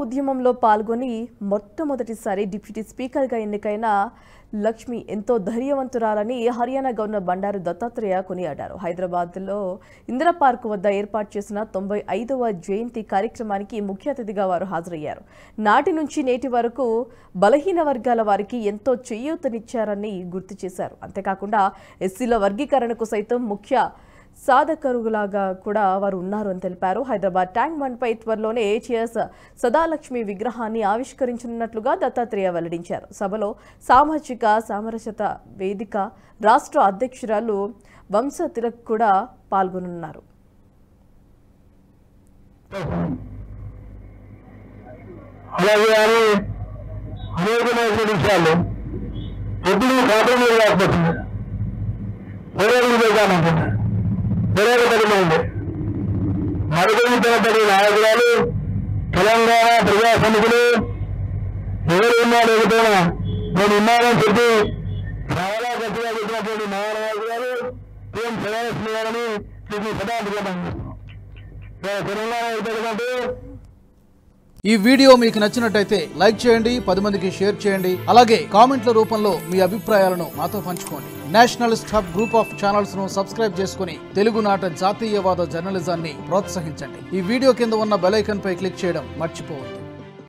ఉద్యమంలో పాల్గొని మొట్టమొదటిసారి డిప్యూటీ స్పీకర్గా ఎన్నికైన లక్ష్మి ఎంతో ధైర్యవంతురాలని హర్యానా గవర్నర్ బండారు దత్తాత్రేయ కొనియాడారు. హైదరాబాద్లో ఇందిరా పార్క్ వద్ద ఏర్పాటు చేసిన 95వ జయంతి కార్యక్రమానికి ముఖ్య అతిథిగా వారు హాజరయ్యారు. నాటి నుంచి నేటి వరకు బలహీన వర్గాల వారికి ఎంతో చేయూతనిచ్చారని గుర్తు చేశారు. అంతేకాకుండా ఎస్సీల వర్గీకరణకు సైతం ముఖ్య సాధకులుగా కూడా వారు ఉన్నారు అని తెలిపారు. హైదరాబాద్ ట్యాంక్ బండ్ పై త్వరలోనే ఏటీఎస్ సదాలక్ష్మి విగ్రహాన్ని ఆవిష్కరించనున్నట్లుగా దత్తాత్రేయ వెల్లడించారు. సభలో సామాజిక సామరస్యత వేదిక రాష్ట్ర అధ్యక్షురాలు వంశ తిలక్ కూడా పాల్గొనున్నారు. మరుగుపడి నాయకురాలు తెలంగాణ ప్రజా సమితులు ఎవరు ఉన్నా లేకపోయినా నేను ఉన్నానని చెప్పి చాలా గట్టిగా చెప్పినటువంటి నాయకురాలు పిఎం సదాలక్ష్మి గారని దీన్ని సదాభిప్రాయం తెలంగాణ ఎందుకంటే ఈ వీడియో మీకు నచ్చినట్టయితే లైక్ చేయండి, 10 మందికి షేర్ చేయండి. అలాగే కామెంట్ల రూపంలో మీ అభిప్రాయాలను మాతో పంచుకోండి. Nationalist hub group of channels ను సబ్స్క్రైబ్ చేసుకుని తెలుగునాట జాతీయవాద జర్నలిజాన్ని ప్రోత్సహించండి. ఈ వీడియో కింద ఉన్న బెల్ ఐకాన్ పై క్లిక్ చేయడం మర్చిపోవద్దు.